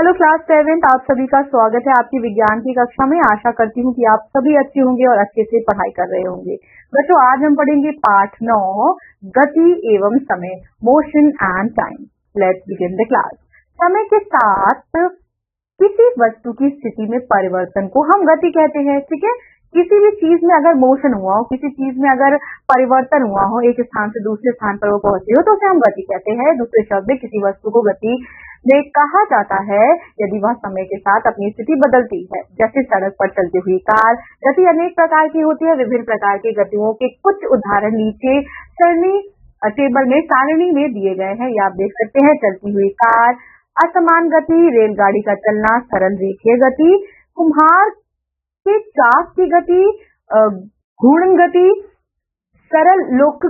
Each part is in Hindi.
हेलो क्लास 7, आप सभी का स्वागत है आपकी विज्ञान की कक्षा में। आशा करती हूँ कि आप सभी अच्छे होंगे और अच्छे से पढ़ाई कर रहे होंगे। बच्चों, आज हम पढ़ेंगे पाठ 9 गति एवं समय, motion and time. Let's begin the class. समय के साथ किसी वस्तु की स्थिति में परिवर्तन को हम गति कहते हैं। ठीक है, किसी भी चीज में अगर मोशन हुआ हो, किसी चीज में अगर परिवर्तन हुआ हो, एक स्थान से दूसरे स्थान पर वो पहुंचे हो, तो उसे हम गति कहते हैं। दूसरे शब्द में किसी वस्तु को गति में कहा जाता है यदि वह समय के साथ अपनी स्थिति बदलती है। जैसे सड़क पर चलती हुई कार। गति अनेक प्रकार की होती है। विभिन्न प्रकार की गतियों के कुछ उदाहरण नीचे टेबल में सारणी में दिए गए हैं, ये आप देख सकते हैं। चलती हुई कार, असमान गति, रेलगाड़ी का चलना, सरल रेखीय गति, कुम्हार के चाक की गति, घूर्णन गति, सरल लोक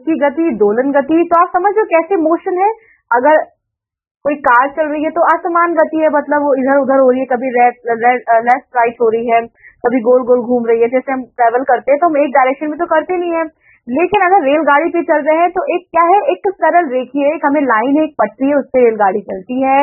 की गति, दोलन गति। तो आप समझ लो कैसे मोशन है। अगर कोई कार चल रही है तो असमान गति है, मतलब वो इधर उधर हो रही है, कभी लेफ्ट राइट हो रही है, कभी गोल गोल घूम रही है। जैसे हम ट्रेवल करते हैं तो हम एक डायरेक्शन में तो करते नहीं है, लेकिन अगर रेलगाड़ी पे चल रहे हैं तो एक क्या है, एक सरल रेखी है, एक हमें लाइन है, एक पटरी है, उससे रेलगाड़ी चलती है।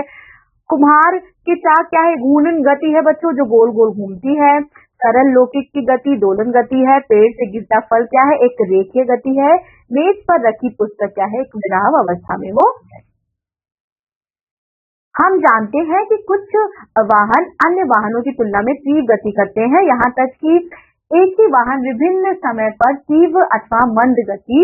कुम्हार की चाक क्या है, घूर्णन गति है बच्चों, जो गोल गोल घूमती है। सरल लौकिक की गति दोलन गति है। पेड़ से गिरता फल क्या है, एक रेखीय गति है। मेज पर रखी पुस्तक क्या है, एक विराम अवस्था में वो है। हम जानते हैं कि कुछ वाहन अन्य वाहनों की तुलना में तीव्र गति करते हैं, यहाँ तक कि एक ही वाहन विभिन्न समय पर तीव्र अथवा मंद गति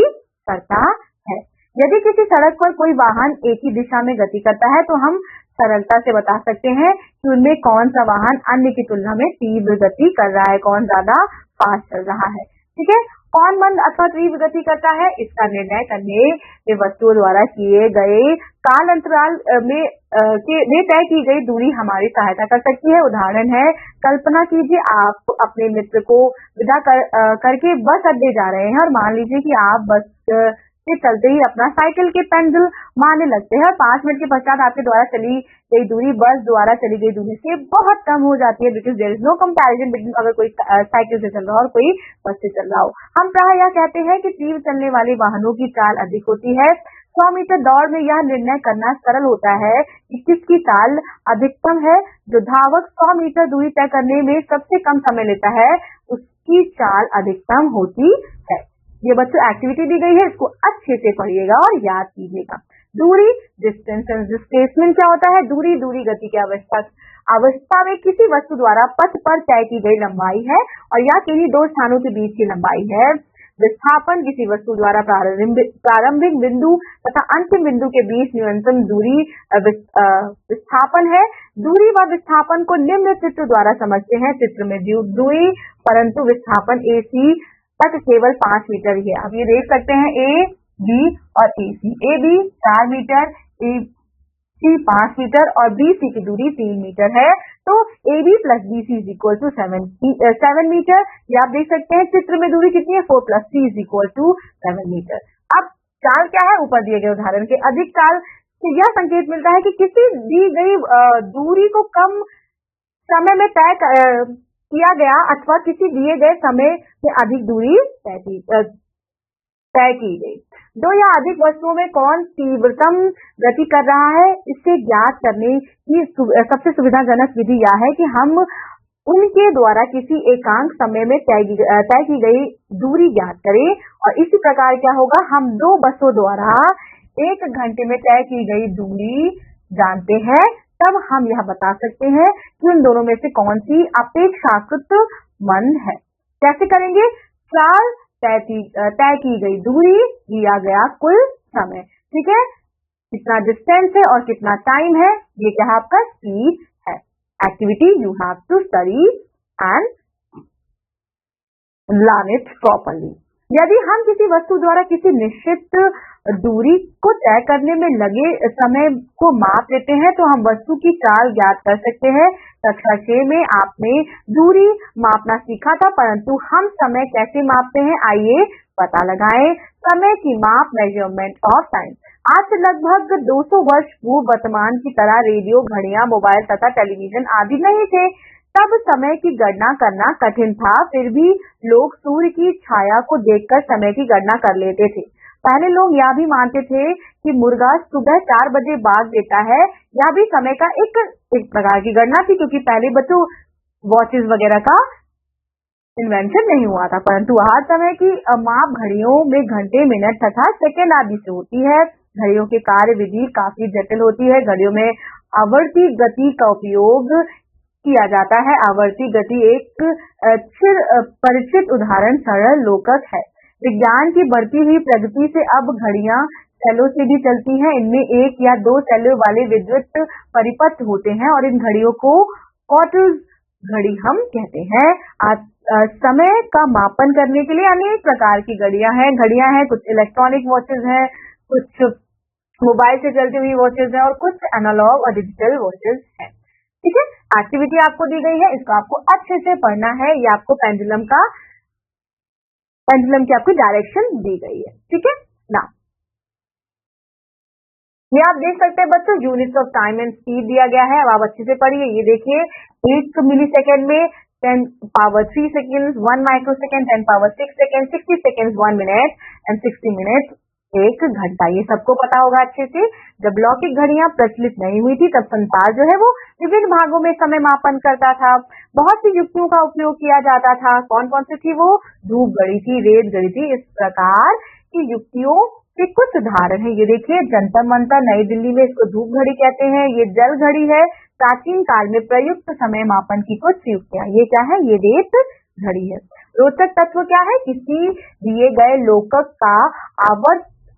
करता है। यदि किसी सड़क पर कोई वाहन एक ही दिशा में गति करता है तो हम सरलता से बता सकते हैं कि उनमें कौन सा वाहन अन्य की तुलना में तीव्र गति कर रहा है, कौन ज्यादा फास्ट चल रहा है। ठीक है, कौन मंद अथवा तीव्र गति करता है, इसका निर्णय करने में वस्तुओं द्वारा किए गए काल अंतराल में तय की गई दूरी हमारी सहायता कर सकती है। उदाहरण है, कल्पना कीजिए आप अपने मित्र को विदा करके बस अड्डे जा रहे हैं और मान लीजिए कि आप बस से चलते ही अपना साइकिल के पेंडल मारने लगते हैं और 5 मिनट के पश्चात आपके द्वारा चली गई दूरी बस द्वारा चली गई दूरी से बहुत कम हो जाती है, because there is no comparison between अगर कोई साइकिल से चल रहा हो और कोई बस से चल रहा हो। हम प्रायः यह कहते हैं कि तीव्र चलने वाले वाहनों की चाल अधिक होती है। 100 मीटर दौड़ में यह निर्णय करना सरल होता है कि किसकी चाल अधिकतम है। जो धावक 100 मीटर दूरी तय करने में सबसे कम समय लेता है उसकी चाल अधिकतम होती है। ये बच्चों एक्टिविटी दी गई है, इसको अच्छे से पढ़िएगा और याद कीजिएगा। दूरी, डिस्टेंस एंड डिस्प्लेसमेंट क्या होता है। दूरी गति की अवस्था में किसी वस्तु द्वारा पथ पर तय की गई लंबाई है और यह किन्हीं दो स्थानों के बीच की लंबाई है। विस्थापन किसी वस्तु द्वारा प्रारंभिक बिंदु तथा अंतिम बिंदु के बीच न्यूनतम दूरी विस्थापन है। दूरी व विस्थापन को निम्न चित्र द्वारा समझते हैं। चित्र में दूरी परंतु विस्थापन AC तक केवल 5 मीटर ही है। अब ये देख सकते हैं A, B और AC। AB 4 metre, AC 5 metre और BC की दूरी 3 मीटर है। तो AB plus BC is equal to 7 metre. ये आप देख सकते हैं चित्र में दूरी कितनी है, 4 plus 3 is equal to 7 metre. अब चाल क्या है, ऊपर दिए गए उदाहरण के अधिक चाल से यह संकेत मिलता है कि किसी दी गई दूरी को कम समय में तय किया गया अथवा किसी दिए गए समय से अधिक दूरी तय की गई। दो या अधिक वस्तुओं में कौन तीव्रतम गति कर रहा है, इससे ज्ञात करने की सबसे सुविधाजनक विधि यह है कि हम उनके द्वारा किसी एकांक समय में तय की गई दूरी ज्ञात करें। और इसी प्रकार क्या होगा, हम दो बसों द्वारा 1 घंटे में तय की गई दूरी जानते हैं, तब हम यह बता सकते हैं कि उन दोनों में से कौन सी अपेक्षाकृत मंद है। कैसे करेंगे, चाल तय की गई दूरी दिया गया कुल समय। ठीक है, कितना डिस्टेंस है और कितना टाइम है, ये क्या है आपका स्पीड है। Activity you have to study and learn it properly. यदि हम किसी वस्तु द्वारा किसी निश्चित दूरी को तय करने में लगे समय को माप लेते हैं तो हम वस्तु की चाल ज्ञात कर सकते हैं। कक्षा 6 में आपने दूरी मापना सीखा था, परंतु हम समय कैसे मापते हैं आइए पता लगाएं। समय की माप, मेजरमेंट ऑफ टाइम। आज से लगभग 200 वर्ष पूर्व वर्तमान की तरह रेडियो, घड़ियां, मोबाइल तथा टेलीविजन आदि नहीं थे। तब समय की गणना करना कठिन था, फिर भी लोग सूर्य की छाया को देखकर समय की गणना कर लेते थे। पहले लोग यह भी मानते थे कि मुर्गा सुबह 4 बजे बाग देता है, यह भी समय का एक प्रकार की गणना थी, क्योंकि पहले बच्चों वॉचेस वगैरह का इन्वेंशन नहीं हुआ था, परंतु हर समय की माप घड़ियों में घंटे, मिनट तथा सेकंड आदि से होती है। घड़ियों की कार्य विधि काफी जटिल होती है। घड़ियों में आवर्ती गति का उपयोग किया जाता है। आवर्ती गति एक चिर परिचित उदाहरण सरल लोकक है। विज्ञान की बढ़ती हुई प्रगति से अब घड़ियां सेलों से भी चलती हैं। इनमें एक या दो सेलों वाले विद्युत परिपथ होते हैं और इन घड़ियों को क्वार्टर्स घड़ी हम कहते हैं। समय का मापन करने के लिए अनेक प्रकार की घड़ियां हैं। कुछ इलेक्ट्रॉनिक वॉचेस हैं, कुछ मोबाइल से चलती हुई वॉचेस हैं और कुछ एनालॉग और डिजिटल वॉचेस हैं। ठीक है, एक्टिविटी आपको दी गई है, इसको आपको अच्छे से पढ़ना है। ये आपको पेंडुलम की आपको डायरेक्शन दी गई है। ठीक है ना, ये आप देख सकते हैं बच्चों, units of time and speed दिया गया है। अब आप अच्छे से पढ़िए। ये देखिए, 1 मिली सेकेंड में 10 power 3 second, 1 micro second, 10 power 6 second, 60 second 1 minute and 60 minute 1 घंटा। ये सबको पता होगा अच्छे से। जब लौकिक घड़ियां प्रचलित नहीं हुई थी, तब संसार जो है वो विभिन्न भागों में समय मापन करता था। बहुत सी युक्तियों का उपयोग किया जाता था। कौन कौन सी थी वो? धूप घड़ी थी, रेत घड़ी थी। इस प्रकार की युक्तियों के कुछ उदाहरण है। ये देखिए, जंतर मंतर नई दिल्ली में इसको धूप घड़ी कहते हैं। ये जल घड़ी है। प्राचीन काल में प्रयुक्त समय मापन की कुछ युक्तियां। ये क्या है? ये रेत घड़ी है। रोचक तत्व क्या है? किसी दिए गए लोकक का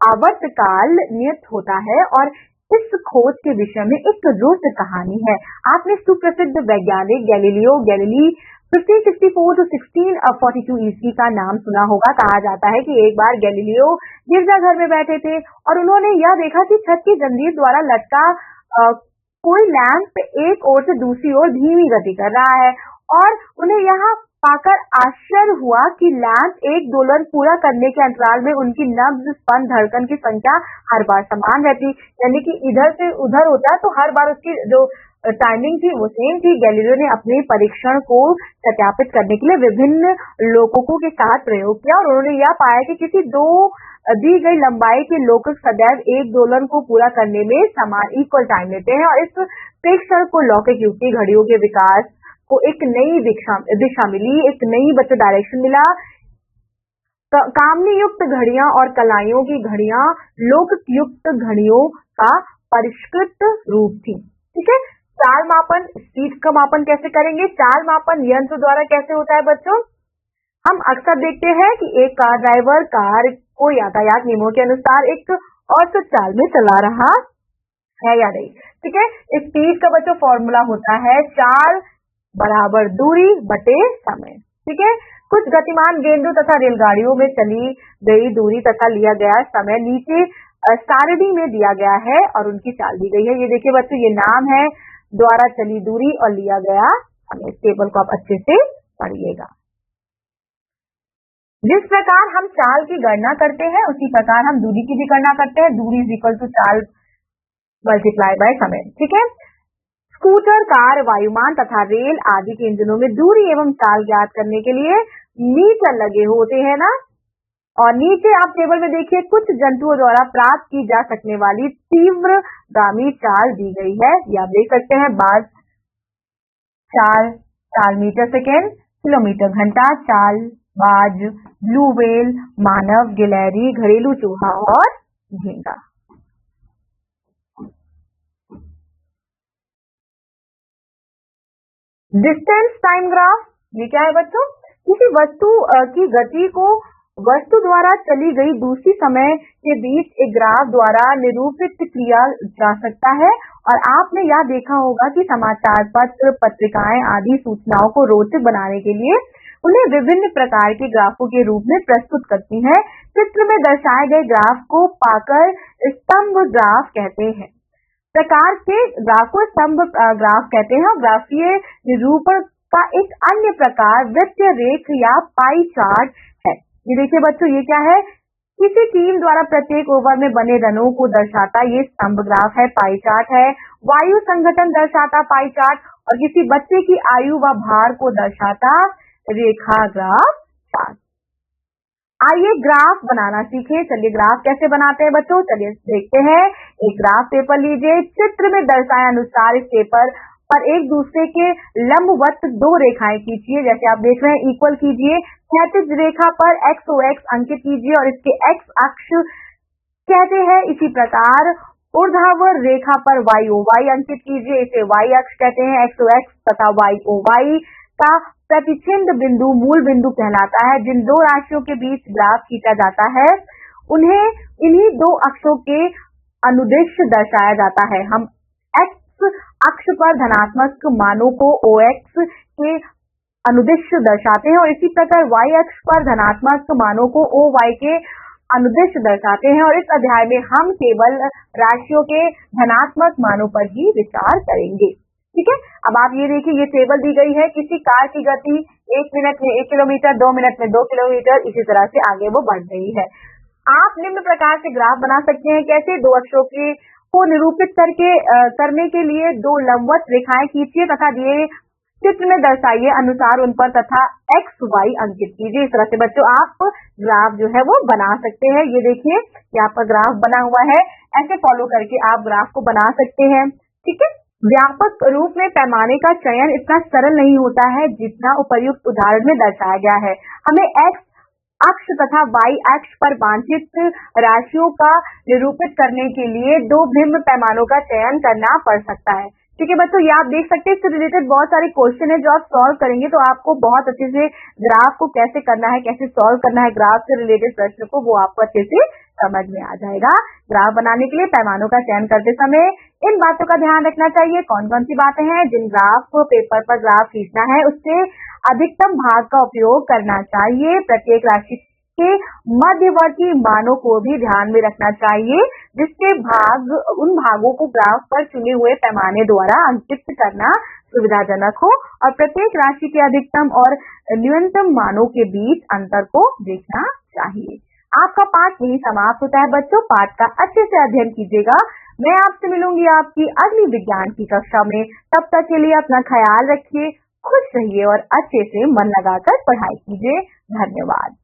आवर्तकाल नियत होता है और इस खोज के विषय में एक रोचक कहानी है। आपने सुप्रसिद्ध वैज्ञानिक गैलीलियो गैलीली 1564 to 1642 ईस्वी का नाम सुना होगा। कहा जाता है कि एक बार गैलीलियो गिरजाघर में बैठे थे और उन्होंने यह देखा कि छत की जंजीर द्वारा लटका कोई लैंप एक ओर से दूसरी ओर धीमी गति कर रहा है और उन्हें यह पाकर आश्चर्य हुआ कि लैंप एक दोलन पूरा करने के अंतराल में उनकी नब्ज, स्पंद, धड़कन की संख्या हर बार समान रहती, यानी कि इधर से उधर होता है तो हर बार उसकी जो टाइमिंग थी वो सेम थी। गैलीलियो ने अपने परीक्षण को सत्यापित करने के लिए विभिन्न लोकों के साथ प्रयोग किया और उन्होंने यह पाया कि किसी दो दी गई लंबाई के लोकक सदैव एक दोलन को पूरा करने में समान इक्वल टाइम लेते हैं और इस प्रेक्षण को लौकिक युक्ति घड़ियों के विकास को एक नई दिशा मिली, एक नई बच्चों डायरेक्शन मिला। कामनी युक्त घड़ियां और कलाइयों की घड़ियां लोक युक्त घड़ियों का परिष्कृत रूप थी। ठीक है, चाल मापन, स्पीड का मापन कैसे करेंगे? चाल मापन यंत्र द्वारा कैसे होता है बच्चों? हम अक्सर देखते हैं कि एक कार ड्राइवर कार को यातायात नियमों के अनुसार एक औसत चाल में चला रहा है या नहीं। ठीक है, स्पीड का बच्चों फॉर्मूला होता है चाल बराबर दूरी बटे समय। ठीक है, कुछ गतिमान गेंदों तथा रेलगाड़ियों में चली गई दूरी तथा लिया गया समय नीचे सारणी में दिया गया है और उनकी चाल दी गई है। ये देखिए बच्चों, ये नाम है द्वारा चली दूरी और लिया गया समय। इस टेबल को आप अच्छे से पढ़िएगा। जिस प्रकार हम चाल की गणना करते हैं उसी प्रकार हम दूरी की भी गणना करते हैं। दूरी इज इक्वल टू चाल मल्टीप्लाई बाय समय। ठीक है, स्कूटर, कार, वायुमान तथा रेल आदि के इंजनों में दूरी एवं चाल ज्ञात करने के लिए मीटर लगे होते हैं ना। और नीचे आप टेबल में देखिए, कुछ जंतुओं द्वारा प्राप्त की जा सकने वाली तीव्रगामी चाल दी गई है। ये आप देख सकते हैं, बाज चाल मीटर सेकेंड, किलोमीटर घंटा, चाल बाज, ब्लू व्हेल, मानव, गिलहरी, घरेलू चूहा और झींगा। डिस्टेंस टाइम ग्राफ, ये क्या है बच्चों? किसी वस्तु की गति को वस्तु द्वारा चली गई दूसरी समय के बीच एक ग्राफ द्वारा निरूपित किया जा सकता है। और आपने यह देखा होगा कि समाचार पत्र, पत्रिकाएं आदि सूचनाओं को रोचक बनाने के लिए उन्हें विभिन्न प्रकार के ग्राफों के रूप में प्रस्तुत करती हैं। चित्र में दर्शाए गए ग्राफ को पाकर स्तंभ ग्राफ कहते हैं। प्रकार के ग्राफ को स्तंभ ग्राफ कहते हैं। और ग्राफीय निरूपण का एक अन्य प्रकार वृत्तीय रेख या पाई चार्ट है। ये देखिए बच्चों, ये क्या है? किसी टीम द्वारा प्रत्येक ओवर में बने रनों को दर्शाता ये स्तंभ ग्राफ है, पाई चार्ट है। वायु संगठन दर्शाता पाई चार्ट और किसी बच्चे की आयु व भार को दर्शाता रेखा ग्राफ चार्ट। आइए ग्राफ बनाना सीखें। चलिए ग्राफ कैसे बनाते हैं बच्चों, चलिए देखते हैं। एक ग्राफ पेपर लीजिए, चित्र में दर्शाए अनुसार इस पेपर पर एक दूसरे के लंबवत दो रेखाएं खींचिए। जैसे आप देख रहे हैं, इक्वल कीजिए। क्षैतिज रेखा पर एक्स ओ एक्स अंकित कीजिए और इसके एक्स अक्ष कहते हैं। इसी प्रकार ऊर्ध्वाधर रेखा पर वाई ओ वाई अंकित कीजिए, इसे वाई अक्ष कहते हैं। एक्स ओ एक्स तथा वाई ओ वाई का प्रतिच्छेद बिंदु मूल बिंदु कहलाता है। जिन दो राशियों के बीच ग्राफ खींचा जाता है उन्हें इन्हीं दो अक्षों के अनुदिश दर्शाया जाता है। हम एक्स अक्ष पर धनात्मक मानों को ओ एक्स के अनुदिश दर्शाते हैं और इसी प्रकार वाई अक्ष पर धनात्मक मानों को ओ वाई के अनुदिश दर्शाते हैं। और इस अध्याय में हम केवल राशियों के धनात्मक मानों पर ही विचार करेंगे। ठीक है, अब आप ये देखिए, ये टेबल दी गई है। किसी कार की गति 1 मिनट में 1 किलोमीटर, 2 मिनट में 2 किलोमीटर, इसी तरह से आगे वो बढ़ रही है। आप निम्न प्रकार से ग्राफ बना सकते हैं। कैसे? दो अक्षों के को निरूपित करने के लिए दो लंबवत रेखाएं खींचिए तथा दिए चित्र में दर्शाइए अनुसार उन पर तथा एक्स वाई अंकित कीजिए। इस तरह से बच्चों आप ग्राफ जो है वो बना सकते हैं। ये देखिए, यहाँ पर ग्राफ बना हुआ है। ऐसे फॉलो करके आप ग्राफ को बना सकते हैं। ठीक है, व्यापक रूप में पैमाने का चयन इतना सरल नहीं होता है जितना उपर्युक्त उदाहरण में दर्शाया गया है। हमें एक्स अक्ष तथा वाई अक्ष पर वांछित राशियों का निरूपित करने के लिए दो भिन्न पैमानों का चयन करना पड़ सकता है। ठीक है बच्चों, ये आप देख सकते हैं। इससे रिलेटेड बहुत सारे क्वेश्चन है जो आप सॉल्व करेंगे तो आपको बहुत अच्छे से ग्राफ को कैसे करना है, कैसे सॉल्व करना है ग्राफ से रिलेटेड प्रश्न को, वो आपको अच्छे से समझ में आ जाएगा। ग्राफ बनाने के लिए पैमानों का चयन करते समय इन बातों का ध्यान रखना चाहिए। कौन कौन सी बातें हैं? जिन ग्राफ पेपर पर ग्राफ खींचना है उससे अधिकतम भाग का उपयोग करना चाहिए। प्रत्येक राशि के मध्यवर्ती मानों को भी ध्यान में रखना चाहिए जिसके उन भागों को ग्राफ पर चुने हुए पैमाने द्वारा अंकित करना सुविधाजनक हो और प्रत्येक राशि के अधिकतम और न्यूनतम मानों के बीच अंतर को देखना चाहिए। आपका पाठ यही समाप्त होता है बच्चों। पाठ का अच्छे से अध्ययन कीजिएगा। मैं आपसे मिलूंगी आपकी अगली विज्ञान की कक्षा में। तब तक के लिए अपना ख्याल रखिए, खुश रहिए और अच्छे से मन लगाकर पढ़ाई कीजिए। धन्यवाद।